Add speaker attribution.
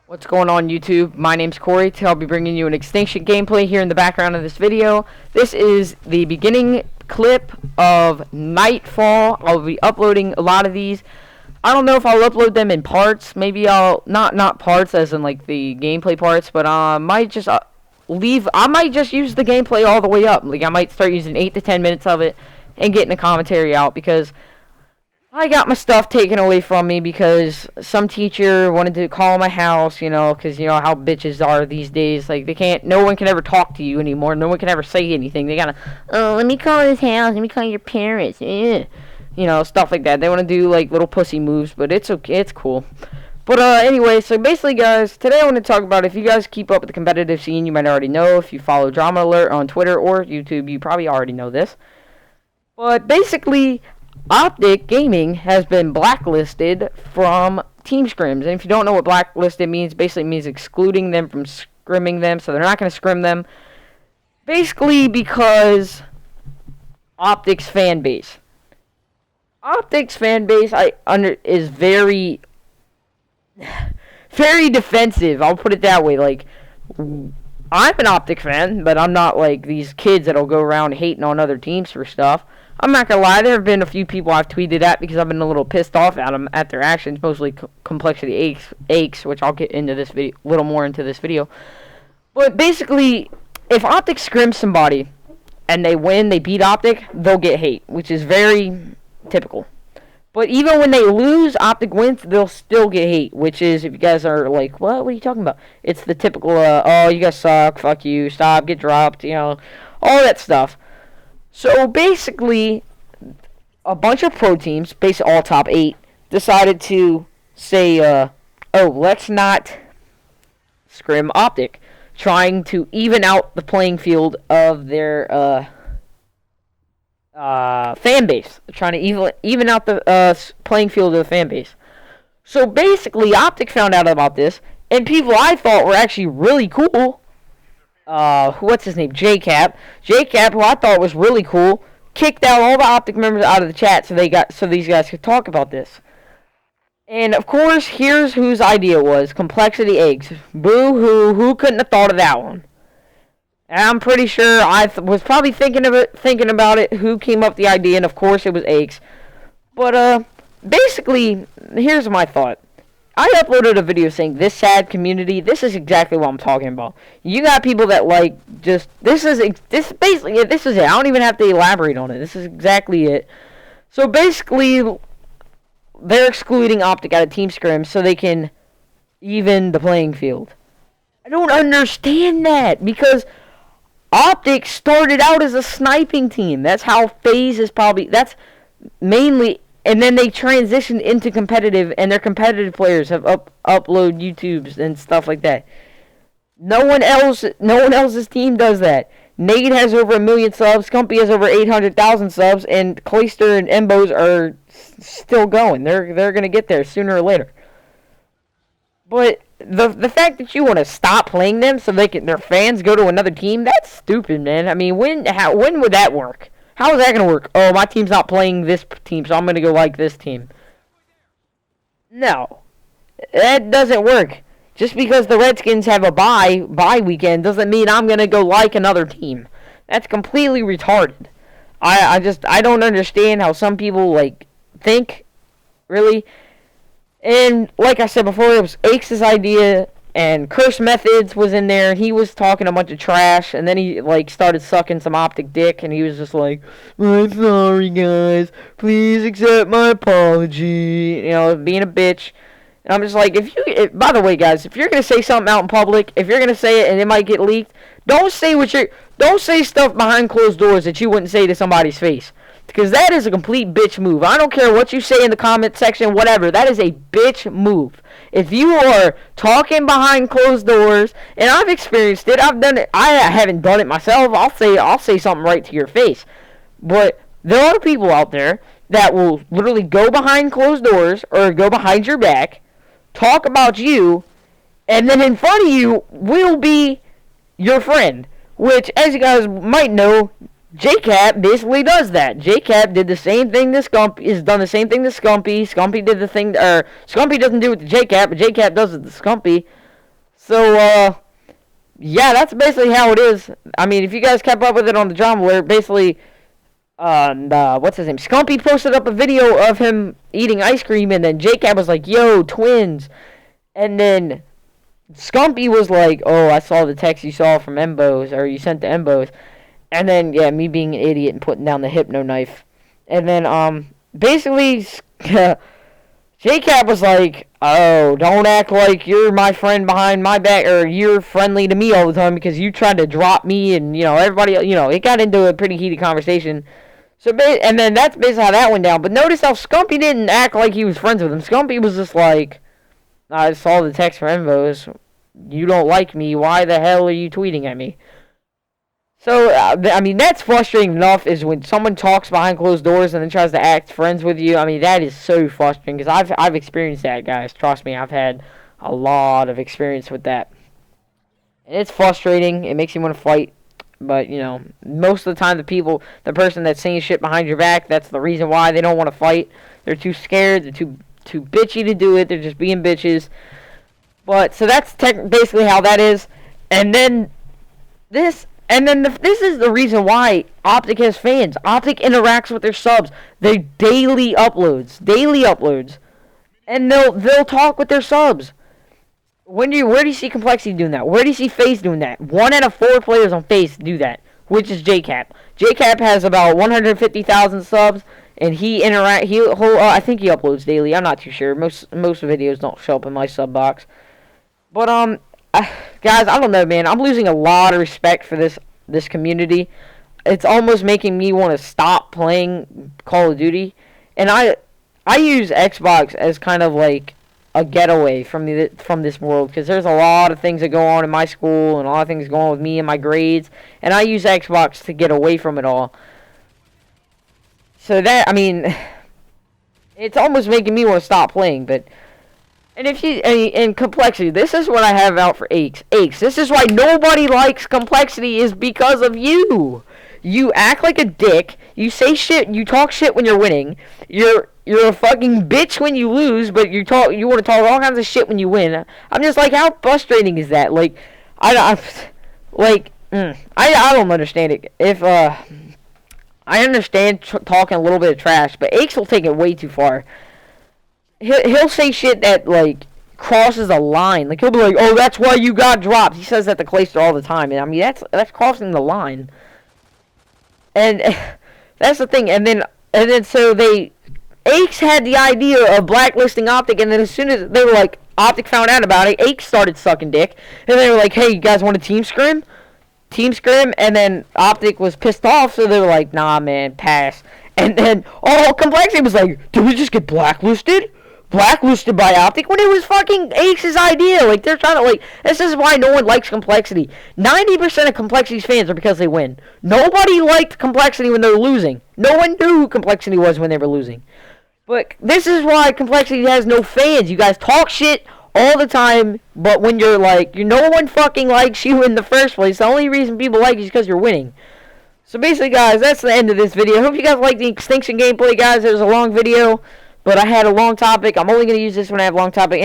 Speaker 1: What's going on YouTube? My name's Corey. I'll be bringing you an Extinction gameplay here in the background of this video. This is the beginning clip of NightFall. I'll be uploading a lot of these. I don't know if I'll upload them in parts. Maybe I'll not parts as in like the gameplay parts, but I might just I might just use the gameplay all the way up. Like I might start using 8 to 10 minutes of it and getting a commentary out because I got my stuff taken away from me because some teacher wanted to call my house, because you know how bitches are these days. Like, no one can ever talk to you anymore. No one can ever say anything. They gotta, oh, let me call this house. Let me call your parents. Stuff like that. They want to do, like, little pussy moves, but it's okay. It's cool. But, anyway, so basically, guys, today I want to talk about if you guys keep up with the competitive scene, you might already know. If you follow Drama Alert on Twitter or YouTube, you probably already know this. But, basically, OpTic Gaming has been blacklisted from team scrims. And if you don't know what blacklisted means, basically it means excluding them from scrimming them. So they're not going to scrim them. Basically because OpTic's fan base. OpTic's fan base is very, very defensive. I'll put it that way. Like, I'm an OpTic fan, but I'm not like these kids that'll go around hating on other teams for stuff. I'm not gonna lie, there have been a few people I've tweeted at because I've been a little pissed off at them at their actions, mostly complexity aches, which I'll get into this video, a little more into this video. But basically, if OpTic scrims somebody and they win, they beat OpTic, they'll get hate, which is very typical. But even when they lose, OpTic wins, they'll still get hate, which is, if you guys are like, what are you talking about? It's the typical, oh, you guys suck, fuck you, stop, get dropped, all that stuff. So basically, a bunch of pro teams, basically all top 8, decided to say, oh, let's not scrim OpTic, trying to even out the playing field of their fan base, trying to even out the playing field of the fan base. So basically, OpTic found out about this, and people I thought were actually really cool. What's his name? JCap, who I thought was really cool, kicked out all the OpTic members out of the chat so these guys could talk about this. And of course, here's whose idea it was: Complexity Eggs. Boo hoo! Who couldn't have thought of that one? And I'm pretty sure I was probably thinking about it. Who came up with the idea? And of course, it was Eggs. But basically, here's my thought. I uploaded a video saying this sad community. This is exactly what I'm talking about. You got people that this is basically it. This is it. I don't even have to elaborate on it. This is exactly it. So basically, they're excluding OpTic out of team scrims so they can even the playing field. I don't understand that because OpTic started out as a sniping team. That's how FaZe is probably. That's mainly. And then they transitioned into competitive, and their competitive players have upload YouTubes and stuff like that. No one else's team does that. Nate has over 1 million subs, Scumpy has over 800,000 subs, and Clayster and Embos are still going. They're gonna get there sooner or later. But the fact that you want to stop playing them so their fans go to another team, that's stupid, man. I mean, when would that work? How is that going to work? Oh, my team's not playing this team, so I'm going to go like this team. No. That doesn't work. Just because the Redskins have a bye weekend doesn't mean I'm going to go like another team. That's completely retarded. I don't understand how some people, think, really. And, like I said before, it was Aches' idea, and Curse Methods was in there. He was talking a bunch of trash, and then he started sucking some OpTic dick, and he was just like, I'm sorry, guys. Please accept my apology. Being a bitch. And I'm just like, by the way, guys, if you're gonna say something out in public, if you're gonna say it and it might get leaked, don't say stuff behind closed doors that you wouldn't say to somebody's face. Because that is a complete bitch move. I don't care what you say in the comment section, whatever. That is a bitch move. If you are talking behind closed doors, and I've experienced it, I've done it. I haven't done it myself. I'll say something right to your face. But there are people out there that will literally go behind closed doors or go behind your back, talk about you, and then in front of you will be your friend. Which, as you guys might know, JCap basically does that. JCap did the same thing to Scumpy, has done the same thing to Scumpy. Scumpy did the thing, or Scumpy doesn't do it to JCap, but JCap does it to Scumpy. So, yeah, that's basically how it is. I mean, if you guys kept up with it on the drama where basically, what's his name? Scumpy posted up a video of him eating ice cream, and then JCab was like, yo, twins. And then Scumpy was like, oh, I saw the text you saw from Embos, or you sent to Embos. And then, yeah, me being an idiot and putting down the hypno knife. And then, basically, JCab was like, oh, don't act like you're my friend behind my back, or you're friendly to me all the time because you tried to drop me, and, you know, everybody, you know, it got into a pretty heated conversation. So, and then that's basically how that went down. But notice how Scumpy didn't act like he was friends with him. Scumpy was just like, I saw the text from Envos. You don't like me. Why the hell are you tweeting at me? So, I mean, that's frustrating enough is when someone talks behind closed doors and then tries to act friends with you. I mean, that is so frustrating because I've experienced that, guys. Trust me, I've had a lot of experience with that. And it's frustrating. It makes you want to fight. But, you know, most of the time the person that's saying shit behind your back, that's the reason why they don't want to fight. They're too scared. They're too bitchy to do it. They're just being bitches. But, so that's basically how that is. And then this is the reason why OpTic has fans. OpTic interacts with their subs. They daily uploads. And they'll talk with their subs. Where do you see Complexity doing that? Where do you see FaZe doing that? 1 out of 4 players on FaZe do that, which is JCap. JCap has about 150,000 subs, and I think he uploads daily. I'm not too sure. Most videos don't show up in my sub box. But guys, I don't know, man. I'm losing a lot of respect for this community. It's almost making me want to stop playing Call of Duty. And I use Xbox as kind of like a getaway from this world, because there's a lot of things that go on in my school and a lot of things going on with me and my grades, and I use Xbox to get away from it all. So that, I mean, it's almost making me want to stop playing. But and in Complexity, this is what I have out for Aches. This is why nobody likes Complexity, is because of you. You act like a dick. You say shit. You talk shit when you're winning. You're a fucking bitch when you lose, but you want to talk all kinds of shit when you win. I'm just like, how frustrating is that? Like, I don't understand it. If I understand talking a little bit of trash, but Aches will take it way too far. He'll say shit that like crosses a line. Like, he'll be like, "Oh, that's why you got dropped." He says that to Clayster all the time, and I mean that's crossing the line. And that's the thing. And then so Aches had the idea of blacklisting OpTic, and then as soon as they were like, OpTic found out about it, Aches started sucking dick, and they were like, "Hey, you guys want a team scrim?" And then OpTic was pissed off, so they were like, "Nah, man, pass." And then Complexity was like, "Did we just get blacklisted by OpTic?" When it was fucking Aches' idea. Like, they're trying to, like, this is why no one likes Complexity. 90% of Complexity's fans are because they win. Nobody liked Complexity when they were losing. No one knew who Complexity was when they were losing. But this is why Complexity has no fans. You guys talk shit all the time, but when you're like, no one fucking likes you in the first place. The only reason people like you is because you're winning. So basically, guys, that's the end of this video. I hope you guys liked the Extinction gameplay, guys. It was a long video, but I had a long topic. I'm only going to use this when I have a long topic.